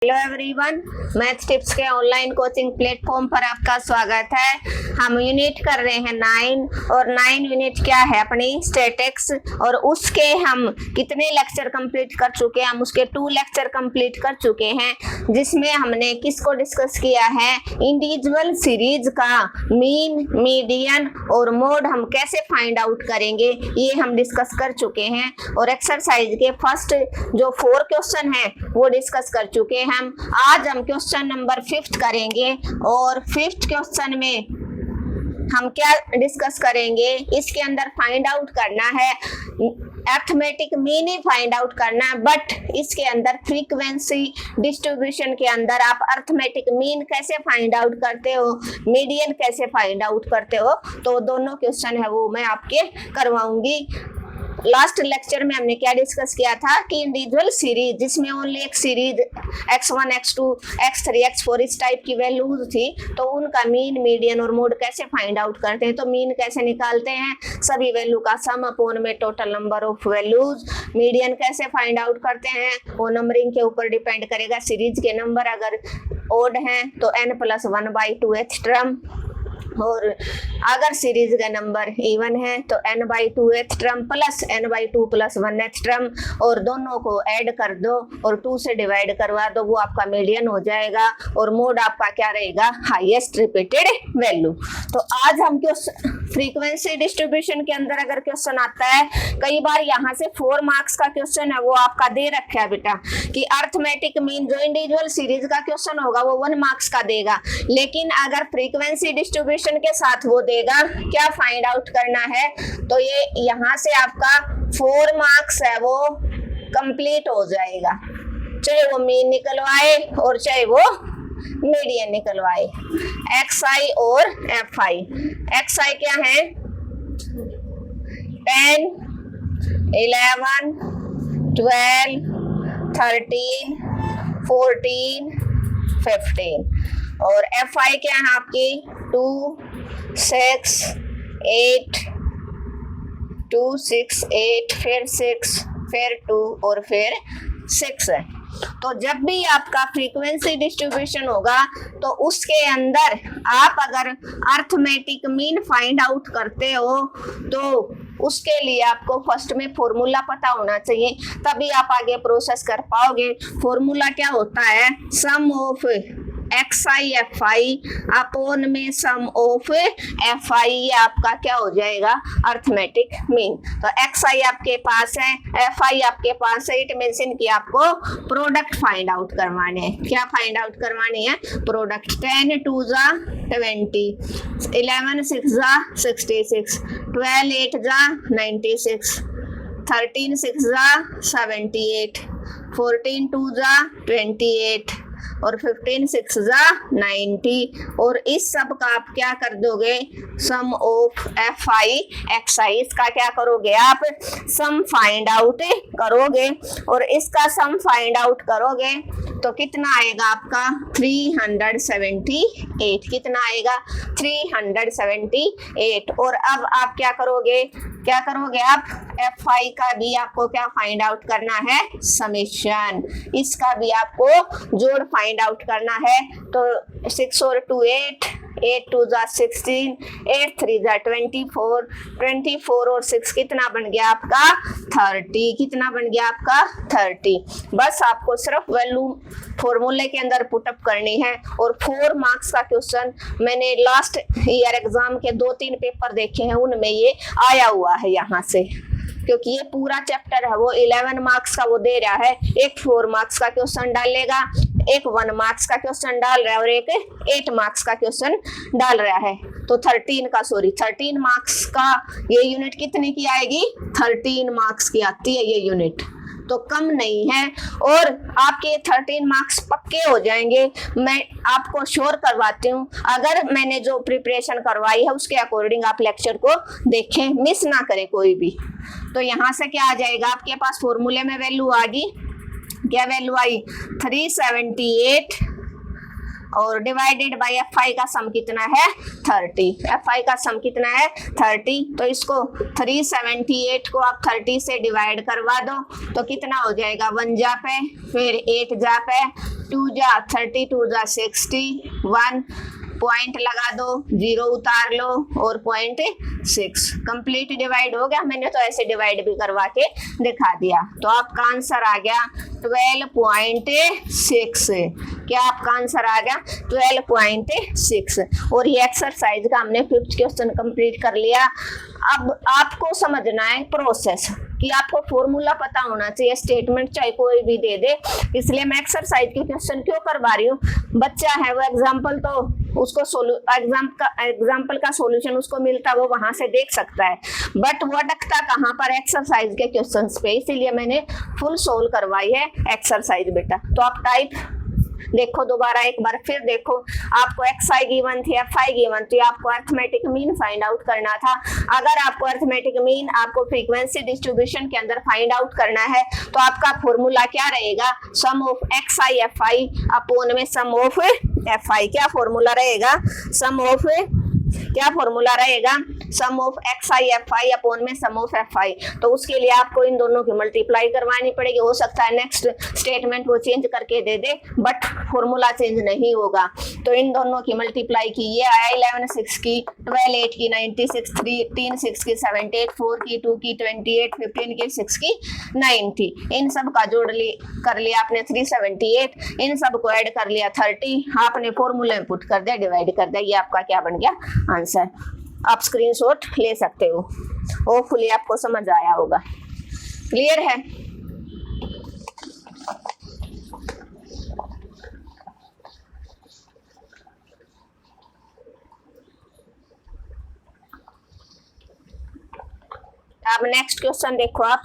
Hello everyone, math tips के online coaching platform पर आपका स्वागत है। हम यूनिट कर रहे हैं 9 और 9 यूनिट क्या है अपनी स्टैटिक्स, और उसके हम कितने लेक्चर कंप्लीट कर चुके हैं। हम उसके 2 लेक्चर कंप्लीट कर चुके हैं, जिसमें हमने किसको डिस्कस किया है, इंडिविजुअल सीरीज का मीन, मीडियन और मोड हम कैसे फाइंड आउट करेंगे, ये हम डिस्कस कर चुके हैं। और एक्सरसाइज के फर्स्ट जो 4 क्वेश्चन है वो डिस्कस कर चुके हैं। आज हम क्वेश्चन नंबर 5 करेंगे, और 5th क्वेश्चन में हम क्या डिस्कस करेंगे, इसके अंदर फाइंड आउट करना है, arithmetic mean he find out करना है, बट इसके अंदर फ्रीक्वेंसी डिस्ट्रीब्यूशन के अंदर आप अरिथमेटिक मीन कैसे फाइंड आउट करते हो, मीडियन कैसे फाइंड आउट करते हो, तो दोनों क्वेश्चन है वो मैं आपके करवाऊंगी। लास्ट लेक्चर में हमने क्या डिस्कस किया था कि इंडिविजुअल सीरीज, जिसमें ओनली एक series x1, x2, x3, x4 इस टाइप की वैल्यूज थी, तो उनका मीन, मीडियन और मोड कैसे फाइंड आउट करते हैं। तो मीन कैसे निकालते हैं, सभी वैल्यू का सम अपॉन में total number of values. Median कैसे फाइंड आउट करते हैं, वो नंबरिंग के ऊपर डिपेंड करेगा। सीरीज के नंबर अगर ओड हैं तो n+1/2th टर्म, और अगर सीरीज का नंबर इवन है तो n/2th term plus n/2 + 1th term, और दोनों को ऐड कर दो और 2 से डिवाइड करवा दो, वो आपका मीडियन हो जाएगा। और मोड आपका क्या रहेगा, हाईएस्ट रिपीटेड वैल्यू। तो आज हम फ्रीक्वेंसी डिस्ट्रीब्यूशन के अंदर अगर क्वेश्चन आता है, कई बार यहाँ से 4 मार्क्स का क्वेश्चन है वो आपका दे रखा है बेटा कि अरिथमेटिक मीन, जो इंडिविजुअल सीरीज का क्वेश्चन होगा वो 1 मार्क्स का देगा, लेकिन अगर फ्रीक्वेंसी डिस्ट्रीब्यूशन के साथ वो देगा क्या फाइंड आउट करना है, तो ये यहाँ से आपका 4 मार्क्स है वो कंप्लीट हो जाएगा, चाहे वो मीन निकलवाए और चाहे वो मीडियन निकलवाए। xi और fi, xi क्या है, 10, 11, 12, 13, 14, 15, और fi क्या है आपकी 2, 6, 8, 2, 6, 8, फिर 6, फिर 2 और फिर 6 है। तो जब भी आपका फ्रीक्वेंसी डिस्ट्रीब्यूशन होगा तो उसके अंदर आप अगर अरिथमेटिक मीन फाइंड आउट करते हो तो उसके लिए आपको फर्स्ट में फॉर्मूला पता होना चाहिए, तभी आप आगे प्रोसेस कर पाओगे। फॉर्मूला क्या होता है, सम ऑफ xi fi अपॉन में सम ऑफ fi, आपका क्या हो जाएगा, अरिथमेटिक मीन। तो xi आपके पास है, fi आपके पास है, इट मींस इनकी आपको प्रोडक्ट फाइंड आउट करवाने हैं। क्या फाइंड आउट करवानी है, प्रोडक्ट। 10 2 जा 20, 11 6 जा 66, 12 8 जा 96, 13 6 जा 78, 14 2 जा 28, और 15 6 जा 90, और इस सब का आप क्या कर दोगे, सम ऑफ fi xi, इसका क्या करोगे आप, सम फाइंड आउट करोगे, और इसका सम फाइंड आउट करोगे तो कितना आएगा आपका 378, कितना आएगा 378। और अब आप क्या करोगे आप fi का भी आपको क्या फाइंड आउट करना है, समेशन, इसका भी आपको जोड़ फाइंड आउट करना है। तो 6 और 2 8, 8 2 जा 16, 8 3 जा 24, 24 और 6 कितना बन गया आपका 30, कितना बन गया आपका 30। बस आपको सिर्फ वैल्यू फॉर्मूले के अंदर पुटअप करनी है। और 4 मार्क्स का क्वेश्चन मैंने लास्ट ईयर एग्जाम के 2-3 पेपर देखे हैं, उनमें ये आया हुआ है यहाँ से, क्योंकि ये पूरा चैप्टर है वो 11 मार्क्स का वो दे रहा है। एक 4 मार्क्स का क्वेश्चन डालेगा, एक 1 मार्क्स का क्वेश्चन डाल रहा है, और एक 8 मार्क्स का क्वेश्चन डाल रहा है। तो 13 मार्क्स का ये यूनिट कितने की आएगी, 13 मार्क्स की आती है ये यूनिट, तो कम नहीं है। और आपके 13 मार्क्स पक्के हो जाएंगे, मैं आपको श्योर करवाती हूँ। अगर मैंने जो प्रिपरेशन करवाई है उसके अकॉर्डिंग आप लेक्चर को देखें, मिस ना करें कोई भी। तो यहाँ से क्या आ जाएगा, आपके पास फॉर्मूले में वैल्यू आ गई, क्या वैल्यू आई, 378 और डिवाइडेड बाय एफ आई का सम कितना है 30। एफ आई का सम कितना है 30, तो इसको 378 को आप 30 से डिवाइड करवा दो तो कितना हो जाएगा 1 जा पे, फिर 8 जा पे, 2 जा 30, 2 जा 60, 1 पॉइंट लगा दो, 0 उतार लो और 0.6 कंप्लीट डिवाइड हो गया। मैंने तो ऐसे डिवाइड भी करवा के दिखा दिया। तो आपका आंसर आ गया 12.6। क्या आपका आंसर आ गया 12.6। और ये एक्सरसाइज का हमने 5th क्वेश्चन कंप्लीट कर लिया। अब आपको समझना है प्रोसेस कि आपको फॉर्मूला पता होना चाहिए, स्टेटमेंट चाहे कोई भी दे दे। इसलिए मैं एक्सरसाइज के क्वेश्चन क्यों करवा रही हूँ, बच्चा है वो एग्जाम्पल तो उसको एग्जाम्पल का सॉल्यूशन उसको मिलता वो वहां से देख सकता है, बट वो अटकता कहाँ पर एक्सरसाइज के क्वेश्चंस पे। इसीलिए मैंने फुल सोल्व करवाई है एक्सरसाइज बेटा। तो आप टाइप देखो दोबारा एक बार फिर देखो, आपको एक्स आई गिवन थी, एफ आई गिवन थी, आपको अरिथमेटिक मीन फाइंड आउट करना था। अगर आपको अरिथमेटिक मीन आपको फ्रीक्वेंसी डिस्ट्रीब्यूशन के अंदर फाइंड आउट करना है तो आपका फॉर्मूला क्या रहेगा, sum of x i f i upon में सम ऑफ एफ आई। क्या फॉर्मूला रहेगा, सम ऑफ क्या फॉर्मूला रहेगा, sum of x i f i upon में सम ऑफ एफ आई। तो उसके लिए आपको इन दोनों की मल्टीप्लाई करवानी पड़ेगी। हो सकता है नेक्स्ट स्टेटमेंट वो चेंज करके दे दे बट फॉर्मूला चेंज नहीं होगा। तो इन दोनों की मल्टीप्लाई की, ये आया 11 6 की, 12 8 की, 96 3 6 की, 78 4 की, 2 की, 28 15 की, 6 की, 90। इन सब का जोड़ कर लिया आपने 378, इन सब को ऐड कर लिया 30, आपने फॉर्मूले में पुट कर दिया, डिवाइड कर दिया। ये आपका क्या बन गया आंसर। आप स्क्रीनशॉट ले सकते हो। होपफुली आपको समझ आया होगा। क्लियर है। अब नेक्स्ट क्वेश्चन देखो आप,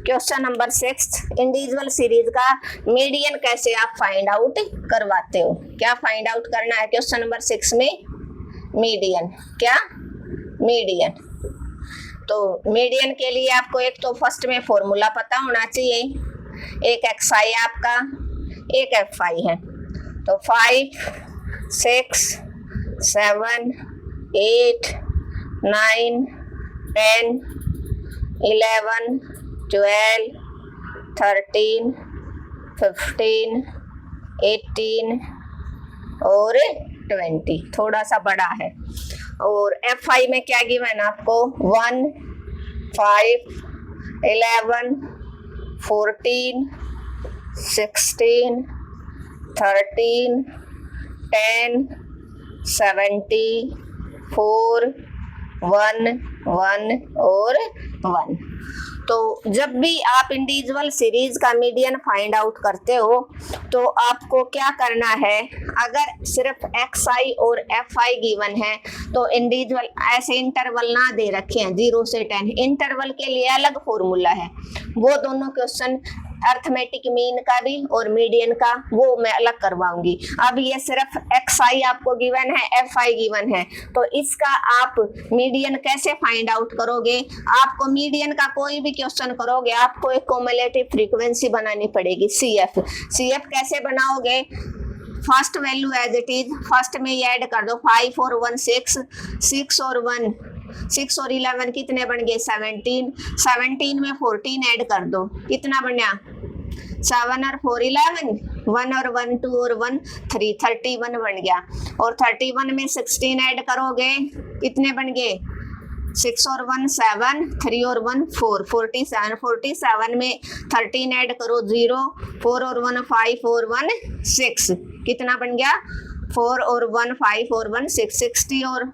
क्वेश्चन नंबर 6, इंडिविजुअल सीरीज का मीडियन कैसे आप फाइंड आउट करवाते हो। क्या फाइंड आउट करना है क्वेश्चन नंबर 6 में, मीडियन। क्या मीडियन। तो मीडियन के लिए आपको एक तो फर्स्ट में फॉर्मूला पता होना चाहिए। एक एक्स आई आपका, एक एफ आई है। तो 5 6 7 8 9 10 11 12 13 15 18 और 20, थोड़ा सा बड़ा है। और एफ आई में क्या गिवन आपको 1 5 11 14 16 13 10 70 4 1 1 और 1। तो जब भी आप इंडिविजुअल सीरीज का मीडियन फाइंड आउट करते हो तो आपको क्या करना है, अगर सिर्फ एक्स आई और एफ आई गिवन है तो इंडिविजुअल ऐसे इंटरवल ना दे रखे हैं 0 से 10, इंटरवल के लिए अलग फॉर्मूला है। वो दोनों क्वेश्चन अरिथमेटिक मीन का भी और मीडियन का वो मैं अलग करवाऊंगी। अब ये सिर्फ एक्स आई आपको गिवन है, एफ आई गिवन है, तो इसका आप मीडियन कैसे फाइंड आउट करोगे। आपको मीडियन का कोई भी क्वेश्चन करोगे आपको एक कॉम्युलेटिव फ्रीक्वेंसी बनानी पड़ेगी, CF। CF कैसे बनाओगे, first value as it is, first में ये ऐड कर दो 5 और 1 6, 6 और 1 6 और 11 कितने बन गए 17, 17 में 14 ऐड कर दो, कितना बना 7 और 4 11, 1 और 1 2 और 1 3, 31 बन गया। और 31 में 16 ऐड करोगे कितने बन गए 6 और 1 7, 3 और 1 4, 47, 47 में 13 ऐड करो 0, 4 और 1 5 और 1 6, कितना बन गया 4 और 1 5 और 1 6, 60 और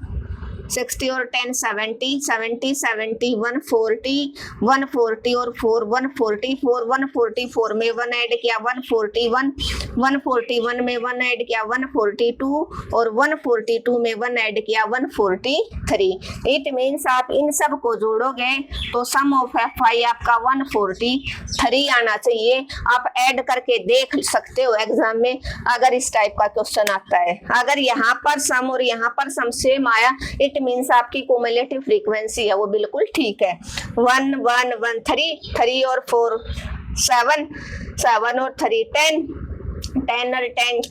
10 70, 70 70 140, 140 और 4 144, 144 में 1 ऐड किया 141, 141 में 1 ऐड किया 142 और 142 में 1 ऐड किया 143। इट मीन्स आप इन सब को जोड़ोगे तो सम ऑफ एफ आई आपका 143 आना चाहिए। आप ऐड करके देख सकते हो एग्जाम में अगर इस टाइप का क्वेश्चन आता है। अगर यहाँ पर सम और यहाँ पर सम सेम आया इट मीन्स आपकी क्युमुलेटिव फ्रीक्वेंसी है वो बिल्कुल ठीक है। 1 1 1 3 3 और 4 7 7 और 3 10 10 और 10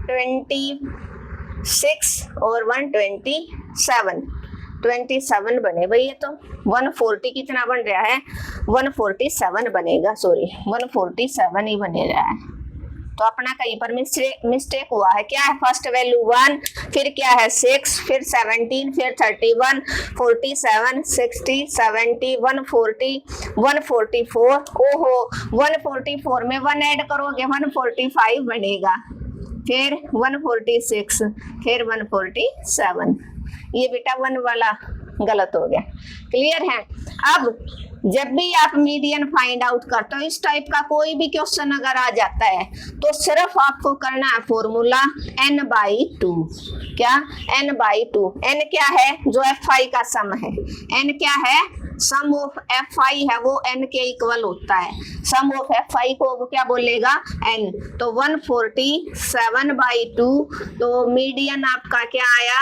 26 और 127 27 बने भाई। ये तो 140 कितना बन रहा है, 147 बनेगा, सॉरी 147 ही बने रहा है। तो अपना कहीं पर मिस्टेक हुआ है। क्या है, फर्स्ट वैल्यू 1, फिर क्या है 6, फिर 17, फिर 31, 47, 60, 70, 140, 144। ओहो 144 में 1 ऐड करोगे 145 बनेगा, फिर 146, फिर 147। ये बेटा 1 वाला गलत हो गया। क्लियर है। अब जब भी आप मीडियन फाइंड आउट करते हो, इस टाइप का कोई भी क्वेश्चन अगर आ जाता है तो सिर्फ आपको करना है फॉर्मूला n/2। क्या, n/2। n क्या है, जो fi का सम है। n क्या है, सम ऑफ fi है, वो n के इक्वल होता है। सम ऑफ fi को वो क्या बोलेगा, n। तो 147/2, तो मीडियन आपका क्या आया,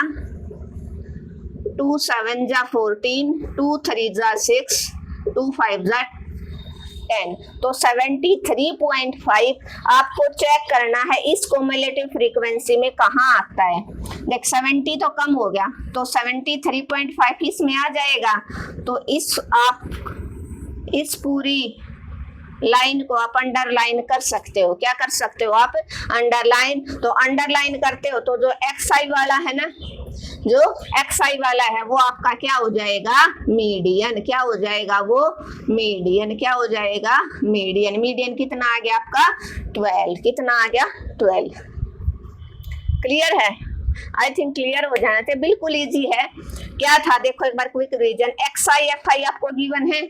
2 7 जा 14, 2 3 जा 6, 2 5 जा 10। तो 73.5 आपको चेक करना है इस कोमुलेटिव फ्रीक्वेंसी में कहाँ आता है। देख 70 तो कम हो गया, तो 73.5 इसमें आ जाएगा। तो आप इस पूरी लाइन को आप अंडरलाइन कर सकते हो। क्या कर सकते हो आप, अंडरलाइन। तो अंडरलाइन करते हो तो जो xi वाला है ना, जो xi वाला है वो आपका क्या हो जाएगा, मीडियन। क्या हो जाएगा वो, मीडियन। क्या हो जाएगा, मीडियन। मीडियन कितना आ गया आपका, 12। कितना आ गया, 12। क्लियर है। आई थिंक क्लियर हो जाना चाहिए, बिल्कुल इजी है। क्या था देखो एक बार क्विक रिवीजन। xi fi आपको गिवन है,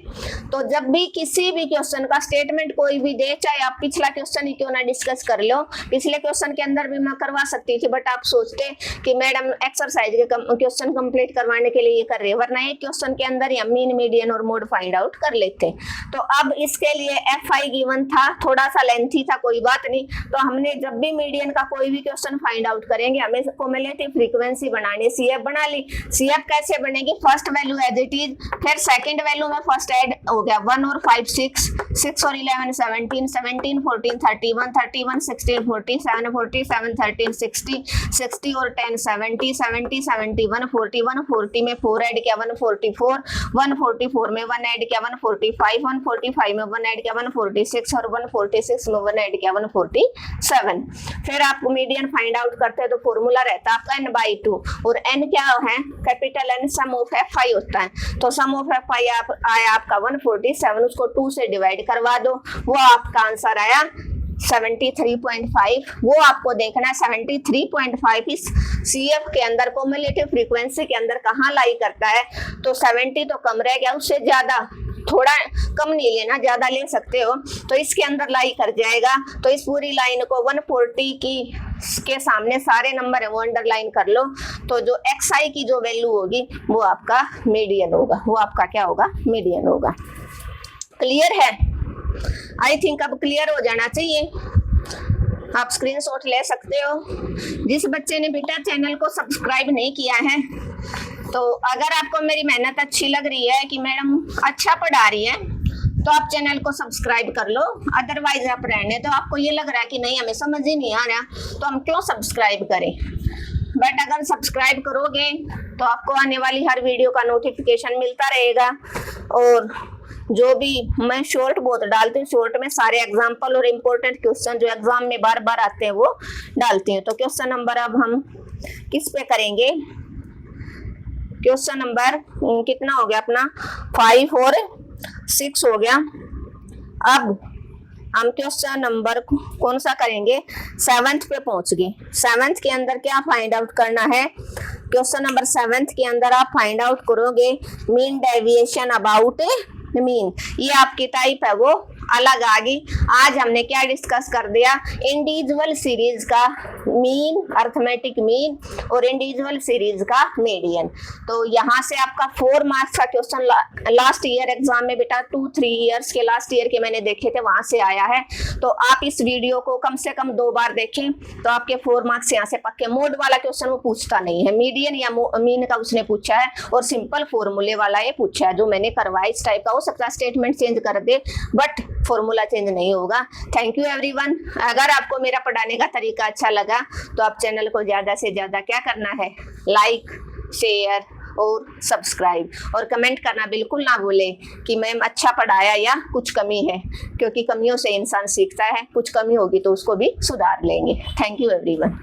तो जब भी किसी भी क्वेश्चन का स्टेटमेंट कोई भी दे, चाहे आप पिछला क्वेश्चन ही क्यों ना डिस्कस कर लो, पिछले क्वेश्चन के अंदर भी मैं करवा सकती थी, बट आप सोचते कि मैडम एक्सरसाइज के क्वेश्चन कंप्लीट करवाने के लिए ये कर रहे हैं, वरना एक क्वेश्चन के अंदर ही हम मीन मीडियन और मोड फाइंड आउट कर लेते। तो अब इसके लिए fi गिवन था, थोड़ा सा लेंथी था, कोई बात नहीं। तो हमने जब भी मीडियन का कोई भी क्वेश्चन फाइंड आउट करेंगे, हमें कोमुलेटिव फ्रीक्वेंसी बनानी, CF बना ली। CF कैसे बनेगी, first value as it is, फिर सेकंड वैल्यू में फर्स्ट ऐड हो गया 1 और 5 6, 6 और 11 17, 17 14 31, 31 16 47, 47 13 60, 60 और 10 70, 70 71 41, 40 में 4 ऐड किया 144, 144 में 1 ऐड किया 145, 145 में 1 ऐड किया 146 और 146 में 1 ऐड किया 147। फिर आप मीडियन फाइंड आउट करते हैं तो फॉर्मूला रहता है आपका n/2, और n क्या है, capital N sum of fi होता है। तो सम ऑफ fi आया आपका 147, उसको 2 से डिवाइड करवा दो, वो आपका आंसर आया 73.5। वो आपको देखना है 73.5 इस CF के अंदर, कोमुलेटिव फ्रीक्वेंसी के अंदर कहाँ लाई करता है। तो 70 तो कम रह गया, उससे ज्यादा थोड़ा कम नहीं लेना, ज्यादा ले सकते हो, तो इसके अंदर लाई कर जाएगा। तो इस पूरी लाइन को 140 के सामने सारे नंबर है वो अंडरलाइन कर लो। तो जो xi की जो वैल्यू होगी वो आपका मीडियन होगा, वो आपका क्या होगा, मीडियन होगा। क्लियर है। आई थिंक अब क्लियर हो जाना चाहिए। आप स्क्रीनशॉट ले सकते हो। जिस बच्चे ने बेटा चैनल को सब्सक्राइब नहीं किया है, तो अगर आपको मेरी मेहनत अच्छी लग रही है कि मैडम अच्छा पढ़ा रही है, तो आप चैनल को सब्सक्राइब कर लो। अदरवाइज आप रहने तो आपको ये लग रहा है कि नहीं हमें समझ ही नहीं आ रहा, तो हम क्यों सब्सक्राइब करें। बट अगर सब्सक्राइब करोगे तो आपको आने वाली हर वीडियो का नोटिफिकेशन मिलता रहेगा, और जो भी मैं शॉर्ट बहुत डालती हूँ, शॉर्ट में सारे एग्जाम्पल और इम्पोर्टेंट क्वेश्चन जो एग्जाम में बार बार आते हैं वो डालती हूँ। तो क्वेश्चन नंबर अब हम किस पे करेंगे, क्वेश्चन नंबर कितना हो गया अपना, 5 और 6 हो गया। अब हम क्वेश्चन नंबर कौन सा करेंगे, 7th पे पहुंच गए। 7th के अंदर क्या फाइंड आउट करना है, क्वेश्चन नंबर 7th के अंदर आप फाइंड आउट करोगे मीन डेविएशन अबाउट मीन। ये आपकी टाइप है वो अलग आ गई। आज हमने क्या डिस्कस कर दिया, इंडिविजुअल सीरीज का मीन, अर्थमेटिक मीन, और इंडिविजुअल सीरीज का मीडियन। तो यहाँ से आपका 4 मार्क्स का क्वेश्चन लास्ट ईयर एग्जाम में बेटा 2-3 ईयर्स के लास्ट ईयर के मैंने देखे थे, वहां से आया है। तो आप इस वीडियो को कम से कम 2 बार देखें तो आपके 4 मार्क्स यहाँ से पक्के। मोड वाला क्वेश्चन वो पूछता नहीं है, मीडियन या मीन का उसने पूछा है, और सिंपल फॉर्मूले वाला ये पूछा है जो मैंने करवाया। इस टाइप का हो सकता है स्टेटमेंट चेंज कर दे, बट फॉर्मूला चेंज नहीं होगा। Thank you everyone. अगर आपको मेरा पढ़ाने का तरीका अच्छा लगा तो आप चैनल को ज़्यादा से ज़्यादा क्या करना है, लाइक, शेयर और सब्सक्राइब, और कमेंट करना बिल्कुल ना भूलें कि मैम अच्छा पढ़ाया या कुछ कमी है, क्योंकि कमियों से इंसान सीखता है। कुछ कमी होगी तो उसको भी सुधार लेंगे। Thank you everyone.